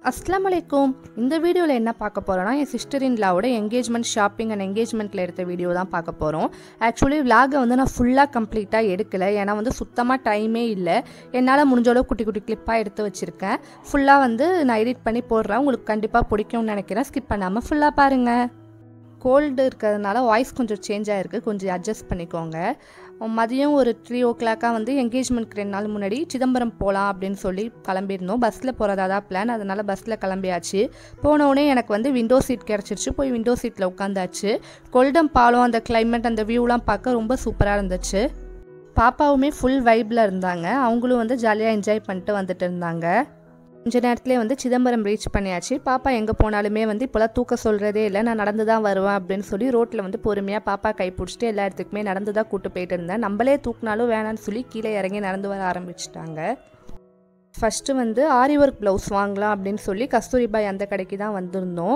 அஸ்ஸலாமுஅலைக்கும். இந்த வீடியோவில் என்ன பார்க்க போகிறோன்னா, என் சிஸ்டர் இன் லாவோட என்கேஜ்மெண்ட் ஷாப்பிங் அண்ட் என்கேஜ்மெண்ட்டில் எடுத்த வீடியோ தான் பார்க்க போகிறோம். ஆக்சுவலி விலாகை வந்து நான் ஃபுல்லாக கம்ப்ளீட்டாக எடுக்கலை, ஏன்னா வந்து சுத்தமாக டைமே இல்லை. என்னால் முடிஞ்ச அளவு குட்டி குட்டி கிளிப்பாக எடுத்து வச்சுருக்கேன். ஃபுல்லாக வந்து நான் எடிட் பண்ணி போடுறேன். உங்களுக்கு கண்டிப்பாக பிடிக்கும்னு நினைக்கிறேன். ஸ்கிப் பண்ணாமல் ஃபுல்லாக பாருங்கள். கோல்டு இருக்கிறதுனால வாய்ஸ் கொஞ்சம் சேஞ்ச் ஆகிருக்கு, கொஞ்சம் அட்ஜஸ்ட் பண்ணிக்கோங்க. மதியம் ஒரு 3 o'clock வந்து என்கேஜ்மெண்ட்க்கு 2 நாள் முன்னாடி சிதம்பரம் போகலாம் அப்படின்னு சொல்லி கிளம்பியிருந்தோம். பஸ்ஸில் போகிறதா தான் பிளான், அதனால் பஸ்ஸில் கிளம்பியாச்சு. போனவுடனே எனக்கு வந்து விண்டோ சீட் கிடச்சிருச்சு. போய் விண்டோ சீட்டில் உட்காந்தாச்சு. கொள்ளிடம் பாலம், அந்த கிளைமேட், அந்த வியூலாம் பார்க்க ரொம்ப சூப்பராக இருந்துச்சு. பாப்பாவுமே ஃபுல் வைப்பில் இருந்தாங்க. அவங்களும் வந்து ஜாலியாக என்ஜாய் பண்ணிட்டு வந்துட்டு இருந்தாங்க. கொஞ்ச நேரத்துலேயே வந்து சிதம்பரம் ரீச் பண்ணியாச்சு. பாப்பா எங்கே போனாலுமே வந்து இப்போலாம் தூக்க சொல்கிறதே இல்லை, நான் நடந்து தான் வருவேன் அப்படின்னு சொல்லி ரோட்டில் வந்து பொறுமையாக பாப்பா கை பிடிச்சிட்டு எல்லா இடத்துக்குமே நடந்து தான் கூப்பிட்டு போயிட்டு இருந்தேன். நம்மளே தூக்கினாலும் வேணான்னு சொல்லி கீழே இறங்கி நடந்து வர ஆரம்பிச்சிட்டாங்க. ஃபஸ்ட்டு வந்து ஆரி ஒர்க் ப்ளவுஸ் வாங்கலாம் அப்படின்னு சொல்லி கஸ்தூரிபாய் அந்த கடைக்கு தான் வந்திருந்தோம்.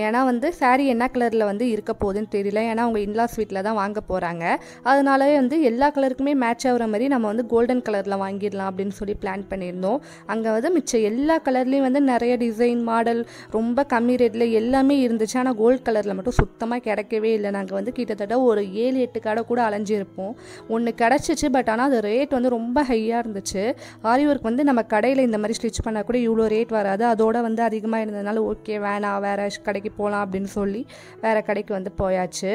ஏன்னா வந்து சாரீ என்ன கலரில் வந்து இருக்க போகுதுன்னு தெரியல, ஏன்னா அவங்க இன்லாஸ் வீட்டில் தான் வாங்க போகிறாங்க. அதனாலே வந்து எல்லா கலருக்குமே மேட்ச் ஆகிற மாதிரி நம்ம வந்து கோல்டன் கலரில் வாங்கிடலாம் அப்படின்னு சொல்லி பிளான் பண்ணியிருந்தோம். அங்கே வந்து மிச்சம் எல்லா கலர்லேயும் வந்து நிறைய டிசைன் மாடல் ரொம்ப கம்மி ரேட்டில் எல்லாமே இருந்துச்சு. ஆனால் கோல்டு கலரில் மட்டும் சுத்தமாக கிடைக்கவே இல்லை. நாங்கள் வந்து கிட்டத்தட்ட ஒரு 7-8 கடை கூட அலைஞ்சிருப்போம். ஒன்று கிடச்சிச்சு, பட் ஆனால் அது ரேட் வந்து ரொம்ப ஹையாக இருந்துச்சு. ஆரி ஒர்க் வந்து நம்ம கடையில் இந்த மாதிரி ஸ்டிச் பண்ணால் கூட இவ்வளோ ரேட் வராது. அதோட வந்து அதிகமாக இருந்ததுனால ஓகே வேணாம், வேறு கடைக்கு போகலாம் அப்படின்னு சொல்லி வேறு கடைக்கு வந்து போயாச்சு.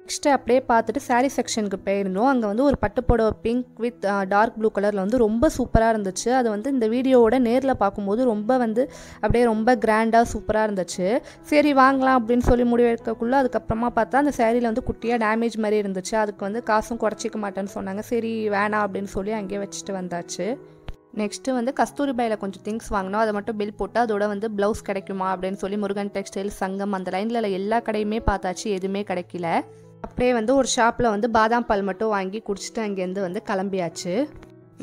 நெக்ஸ்ட்டு அப்படியே பார்த்துட்டு சாரீ செக்ஷனுக்கு போயிருந்தோம். அங்கே வந்து ஒரு பட்டுப்புடவை பிங்க் வித் டார்க் ப்ளூ கலரில் வந்து ரொம்ப சூப்பராக இருந்துச்சு. அது வந்து இந்த வீடியோவோட நேரில் பார்க்கும்போது ரொம்ப வந்து அப்படியே ரொம்ப கிராண்டாக சூப்பராக இருந்துச்சு. சரி வாங்கலாம் அப்படின்னு சொல்லி முடிவெடுக்கக்குள்ளே அதுக்கப்புறமா பார்த்தா அந்த சாரியில் வந்து குட்டியாக டேமேஜ் மாதிரி இருந்துச்சு. அதுக்கு வந்து காசும் குறைச்சிக்க மாட்டேன்னு சொன்னாங்க. சரி வேணாம் அப்படின்னு சொல்லி அங்கேயே வச்சுட்டு வந்தாச்சு. நெக்ஸ்ட்டு வந்து கஸ்தூரிபாயில் கொஞ்சம் திங்ஸ் வாங்கினோம். அதை மட்டும் பில் போட்டு அதோட வந்து ப்ளவுஸ் கிடைக்குமா அப்படின்னு சொல்லி முருகன் டெக்ஸ்டைல், சங்கம், அந்த லைனில் எல்லா கடையுமே பார்த்தாச்சு, எதுவுமே கிடைக்கல. அப்படியே வந்து ஒரு ஷாப்பில் வந்து பாதாம் பால் மட்டும் வாங்கி குடிச்சிட்டு அங்கேருந்து வந்து கிளம்பியாச்சு.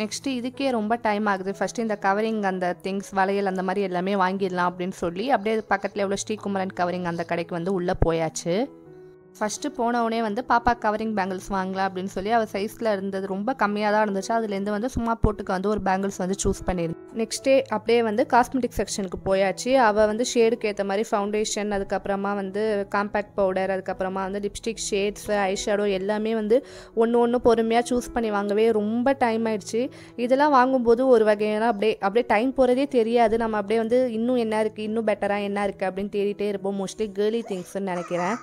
நெக்ஸ்ட்டு இதுக்கே ரொம்ப டைம் ஆகுது. ஃபஸ்ட்டு இந்த கவரிங், அந்த திங்ஸ், வளையல், அந்த மாதிரி எல்லாமே வாங்கிடலாம் அப்படின்னு சொல்லி அப்படியே பக்கத்தில் எவ்வளோ ஸ்ரீகுமரன் கவரிங் அந்த கடைக்கு வந்து உள்ளே போயாச்சு. ஃபஸ்ட்டு போனவுடனே வந்து பாப்பா கவரிங் பேங்கிள்ஸ் வாங்கலாம் அப்படின்னு சொல்லி அவள் சைஸில் இருந்தது ரொம்ப கம்மியாக தான் இருந்துச்சு. அதுலேருந்து வந்து சும்மா போட்டுக்கு வந்து ஒரு பேங்கிள்ஸ் வந்து சூஸ் பண்ணியிருந்தேன். நெக்ஸ்ட்டே அப்படியே வந்து காஸ்மெட்டிக் செக்ஷனுக்கு போயாச்சு. அவள் வந்து ஷேடுக்கு ஏற்ற மாதிரி ஃபவுண்டேஷன், அதுக்கப்புறமா வந்து காம்பேக்ட் பவுடர், அதுக்கப்புறமா வந்து லிப்ஸ்டிக் ஷேட்ஸ், ஐஷேடோ எல்லாமே வந்து ஒன்று பொறுமையாக சூஸ் பண்ணி வாங்கவே ரொம்ப டைம் ஆயிடுச்சு. இதெல்லாம் வாங்கும்போது ஒரு வகையான அப்படியே டைம் போகிறதே தெரியாது. நம்ம அப்படியே வந்து இன்னும் என்ன இருக்குது, இன்னும் பெட்டராக என்ன இருக்குது அப்படின்னு தேடிட்டே இருப்போம். மோஸ்ட்லி கேர்லி திங்ஸ்ன்னு நினைக்கிறேன்.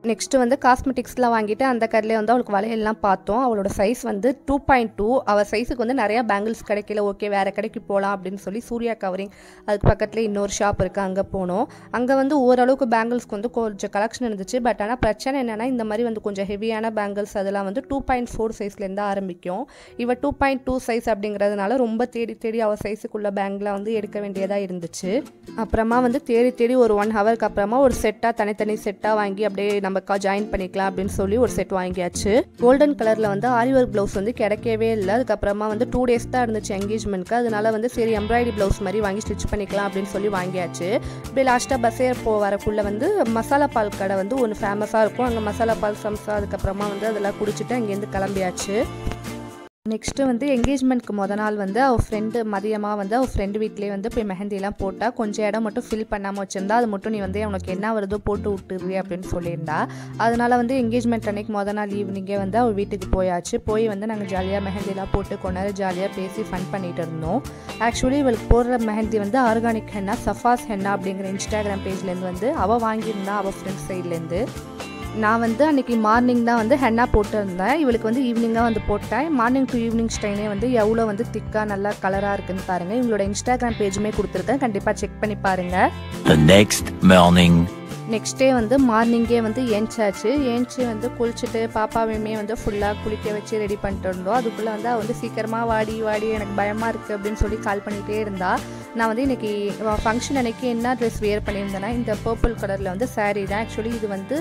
நெக்ஸ்ட்டு வந்து காஸ்மெட்டிக்ஸ்லாம் வாங்கிட்டு அந்த கடையில் வந்து அவளுக்கு வளையல்லாம் பார்த்தோம். அவளோட சைஸ் வந்து 2.2. அவள் சைஸுக்கு வந்து நிறையா பேங்கிள்ஸ் கிடைக்கல. ஓகே வேறு கடைக்கு போகலாம் அப்படின்னு சொல்லி சூர்யா கவரிங், அதுக்கு பக்கத்தில் இன்னொரு ஷாப் இருக்குது, அங்கே போனோம். அங்கே வந்து ஓரளவுக்கு பேங்கிள்ஸ்க்கு வந்து கொஞ்சம் கலெக்ஷன் இருந்துச்சு. பட் ஆனால் பிரச்சனை என்னென்னா இந்த மாதிரி வந்து கொஞ்சம் ஹெவியான பேங்கிள்ஸ் அதெல்லாம் வந்து 2.4 சைஸ்லேருந்து ஆரம்பிக்கும். இவள் 2.2 சைஸ் அப்படிங்கிறதுனால ரொம்ப தேடி அவள் சைஸுக்குள்ள பேங்கில் வந்து எடுக்க வேண்டியதாக இருந்துச்சு. அப்புறமா வந்து தேடி ஒரு 1 ஹவருக்கு அப்புறமா ஒரு செட்டாக தனித்தனி செட்டாக வாங்கி அப்படியே நம்ம ஜாயின் பண்ணிக்கலாம் அப்படின்னு சொல்லி ஒரு செட் வாங்கியாச்சு. கோல்டன் கலரில் வந்து ஆரி ஒர்க் ப்ளவுஸ் வந்து கிடைக்கவே இல்லை. அதுக்கப்புறமா வந்து 2 days தான் இருந்துச்சு என்கேஜ்மெண்ட்க்கு. அதனால வந்து சரி எம்ப்ராய்டரி ப்ளவுஸ் மாதிரி வாங்கி ஸ்டிச் பண்ணிக்கலாம் அப்படின்னு சொல்லி வாங்கியாச்சு. இப்படி லாஸ்ட்டாக பஸ்ஸே வரக்குள்ளே வந்து மசாலா பால் கடை வந்து ஒன்று ஃபேமஸாக இருக்கும். அங்கே மசாலா பால், சம்சா, அதுக்கப்புறமா வந்து அதெல்லாம் குடிச்சிட்டு அங்கேருந்து கிளம்பியாச்சு. நெக்ஸ்ட்டு வந்து என்கேஜ்மெண்ட்க்கு மொதல் நாள் வந்து அவள் ஃப்ரெண்டு மதியமாக வந்து அவள் ஃப்ரெண்டு வீட்டிலே வந்து போய் மெஹந்தியெல்லாம் போட்டால் கொஞ்சம் இடம் மட்டும் ஃபில் பண்ணாமல் வச்சுருந்தா. அது மட்டும் நீ வந்து உனக்கு என்ன வருதோ போட்டு விட்டுருவே அப்படின்னு சொல்லியிருந்தா. அதனால் வந்து என்கேஜ்மெண்ட் அன்றைக்கி மொதல் நாள் ஈவினிங்கே வந்து அவள் வீட்டுக்கு போயாச்சு. போய் வந்து நாங்கள் ஜாலியாக மெஹந்தியெல்லாம் போட்டு கொஞ்ச நேரம் ஜாலியாக பேசி ஃபன் பண்ணிகிட்டு இருந்தோம். ஆக்சுவலி இவளுக்கு போடுற மெஹந்தி வந்து ஆர்கானிக் ஹென்னா, சஃபாஸ் ஹென்னா அப்படிங்கிற இன்ஸ்டாகிராம் பேஜ்லேருந்து வந்து அவள் வாங்கியிருந்தா அவள் ஃப்ரெண்ட்ஸ் சைட்லேருந்து. நான் வந்து அன்றைக்கி மார்னிங் தான் வந்து ஹென்னா போட்டிருந்தேன். இவளுக்கு வந்து ஈவினிங்காக வந்து போட்டேன். மார்னிங் டு ஈவினிங் ஸ்டைலே வந்து எவ்வளோ வந்து திக்காக நல்லா கலராக இருக்குன்னு பாருங்கள். இவங்களோட இன்ஸ்டாகிராம் பேஜுமே கொடுத்துருக்கேன், கண்டிப்பாக செக் பண்ணி பாருங்கள். நெக்ஸ்ட் டே வந்து மார்னிங்கே வந்து ஏஞ்சி வந்து குளிச்சுட்டு பாப்பாவையுமே வந்து ஃபுல்லாக குளிக்க வச்சு ரெடி பண்ணிட்டு இருந்தோம். அதுக்குள்ளே வந்து அவள் வந்து சீக்கிரமாக வாடி எனக்கு பயமாக இருக்குது அப்படின்னு சொல்லி கால் பண்ணிகிட்டே இருந்தா. நான் வந்து இன்றைக்கி ஃபங்க்ஷன் அன்றைக்கி என்ன ட்ரெஸ் வேர் பண்ணியிருந்தேன்னா இந்த பர்பிள் கலரில் வந்து சாரீ தான். ஆக்சுவலி இது வந்து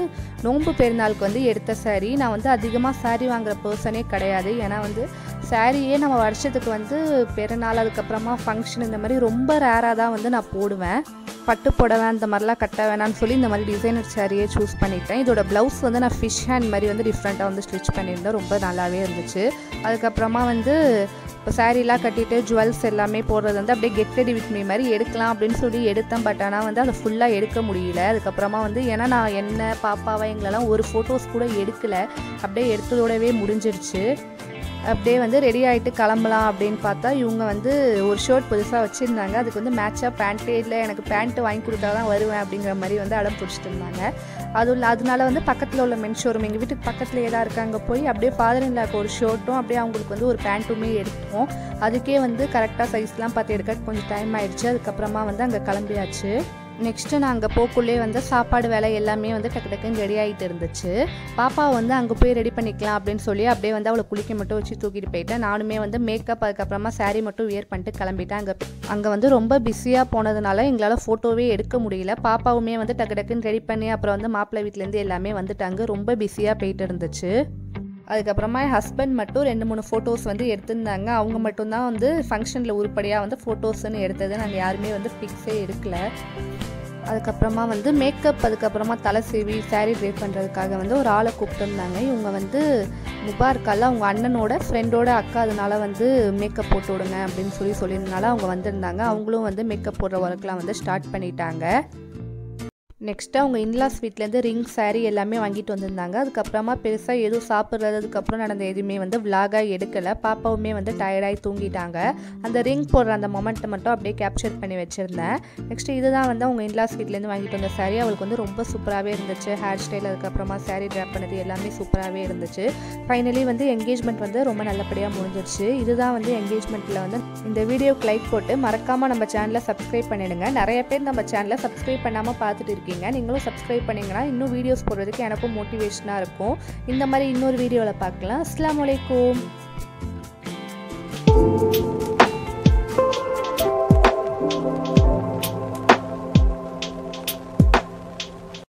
நோன்பு பெருநாளுக்கு வந்து எடுத்த சாரீ. நான் வந்து அதிகமாக சாரீ வாங்குகிற பர்சனே கிடையாது. ஏன்னா வந்து சாரியே நம்ம வருஷத்துக்கு வந்து பெருநாள், அதுக்கப்புறமா ஃபங்க்ஷன், இந்த மாதிரி ரொம்ப ரேராக தான் வந்து நான் போடுவேன். பட்டு புடவை அந்த மாதிரிலாம் கட்ட வேணான்னு சொல்லி இந்த மாதிரி டிசைனர் சாரியே சூஸ் பண்ணிட்டேன். இதோட ப்ளவுஸ் வந்து நான் ஃபிஷ் ஹேண்ட் மாதிரி வந்து டிஃப்ரெண்ட்டாக வந்து ஸ்டிச் பண்ணியிருந்தேன். ரொம்ப நல்லாவே இருந்துச்சு. அதுக்கப்புறமா வந்து இப்போ சாரீலாம் கட்டிட்டு ஜுவல்ஸ் எல்லாமே போடுறது வந்து அப்படியே கெட் ரெடி வித் மீ மாதிரி எடுக்கலாம் அப்படின்னு சொல்லி எடுத்தேன். பட் ஆனால் வந்து அதை ஃபுல்லாக எடுக்க முடியல. அதுக்கப்புறமா வந்து ஏன்னா நான் என்ன பாப்பாவை எங்களெல்லாம் ஒரு ஃபோட்டோஸ் கூட எடுக்கலை, அப்படியே எடுத்ததோடவே முடிஞ்சிருச்சு. அப்படியே வந்து ரெடி ஆகிட்டு கிளம்பலாம் அப்படின்னு பார்த்தா இவங்க வந்து ஒரு ஷர்ட் புதுசாக வச்சுருந்தாங்க. அதுக்கு வந்து மேட்சாக பேண்ட்டே இல்லை, எனக்கு பேண்ட்டு வாங்கி கொடுத்தா தான் வருவேன் அப்படிங்கிற மாதிரி வந்து அடம் பிடிச்சிட்டு இருந்தாங்க. அதனால வந்து பக்கத்தில் உள்ள மென் ஷோரூம் எங்கள் வீட்டுக்கு பக்கத்தில் ஏதாவது இருக்காங்க போய் அப்படியே ஃபாதர் இன் லாக்கு ஒரு ஷர்ட்டும் அப்படியே அவங்களுக்கு வந்து ஒரு பேண்ட்டுமே எடுத்தோம். அதுக்கே வந்து கரெக்டாக சைஸ்லாம் பார்த்து எடுக்க கொஞ்சம் டைம் ஆயிடுச்சு. அதுக்கப்புறமா வந்து அங்கே கிளம்பியாச்சு. நெக்ஸ்ட்டு நான் அங்கே போக்குள்ளே வந்து சாப்பாடு வேலை எல்லாமே வந்து டக்கு டக்குன்னு ரெடி ஆகிட்டு இருந்துச்சு. பாப்பாவை வந்து அங்கே போய் ரெடி பண்ணிக்கலாம் அப்படின்னு சொல்லி அப்படியே வந்து அவளை குளிக்க மட்டும் வச்சு தூக்கிட்டு போயிட்டேன். நானுமே வந்து மேக்கப் அதுக்கப்புறமா சாரீ மட்டும் வியர் பண்ணிட்டு கிளம்பிட்டேன். அங்கே வந்து ரொம்ப பிஸியாக போனதுனால எங்களால் ஃபோட்டோவே எடுக்க முடியல. பாப்பாவுமே வந்து டக்கு டக்குன்னு ரெடி பண்ணி அப்புறம் வந்து மாப்பிள்ளை வீட்டிலேருந்து எல்லாமே வந்துட்டாங்க. ரொம்ப பிஸியாக போயிட்டு இருந்துச்சு. அதுக்கப்புறமா என் ஹஸ்பண்ட் மட்டும் 2-3 ஃபோட்டோஸ் வந்து எடுத்திருந்தாங்க. அவங்க மட்டும்தான் வந்து ஃபங்க்ஷனில் உருப்படியாக வந்து ஃபோட்டோஸ்ன்னு எடுத்தது. நாங்கள் யாருமே வந்து பிக்ஸே எடுக்கலை. அதுக்கப்புறமா வந்து மேக்கப் அதுக்கப்புறமா தலை சீவி சாரீ ட்ரை பண்ணுறதுக்காக வந்து ஒரு ஆளை கூப்பிட்டுருந்தாங்க. இவங்க வந்து முபார்க்கால அவங்க அண்ணனோட ஃப்ரெண்டோட அக்கா, அதனால வந்து மேக்கப் போட்டு விடுங்க அப்படின்னு சொல்லியிருந்தனால அவங்க வந்திருந்தாங்க. அவங்களும் வந்து மேக்கப் போடுற ஒர்க்லாம் வந்து ஸ்டார்ட் பண்ணிட்டாங்க. நெக்ஸ்ட்டு அவங்க இன்லாஸ் வீட்லேருந்து ரிங் சாரீ எல்லாமே வாங்கிட்டு வந்திருந்தாங்க. அதுக்கப்புறமா பெருசாக எதுவும் சாப்பிட்றது அதுக்கப்புறம் நடந்த எதுவுமே வந்து விலாகாக எடுக்கலை. பாப்பாவுமே வந்து டயர்டாகி தூங்கிட்டாங்க. அந்த ரிங் போடுற அந்த மொமெண்ட்டை மட்டும் அப்படியே கேப்சர் பண்ணி வச்சுருந்தேன். நெக்ஸ்ட்டு இதுதான் வந்து அவங்க இன்லாஸ் வீட்லேருந்து வாங்கிட்டு வந்த சாரீ. அவளுக்கு வந்து ரொம்ப சூப்பராகவே இருந்துச்சு. ஹேர் ஸ்டைல் அதுக்கப்புறமா சாரீ ட்ராப் பண்ணது எல்லாமே சூப்பராகவே இருந்துச்சு. ஃபைனலி வந்து என்கேஜ்மெண்ட் வந்து ரொம்ப நல்லபடியாக முடிஞ்சிருச்சு. இதுதான் வந்து என்கேஜ்மெண்ட்டில் வந்து இந்த வீடியோக்கு லைக் போட்டு மறக்காமல் நம்ம சேனலை சப்ஸ்கிரைப் பண்ணிடுங்க. நிறைய பேர் நம்ம சேனலை சப்ஸ்கிரைப் பண்ணாமல் பார்த்துட்டு இருக்கீங்க. நீங்களும் சப்ஸ்கிரைப் பண்ணிங்கன்னா இன்னும் வீடியோஸ் போடுறதுக்கு எனக்கும் மோட்டிவேஷனாக இருக்கும். இந்த மாதிரி இன்னொரு வீடியோவில் பார்க்கலாம். அஸ்ஸலாமு அலைக்கும்.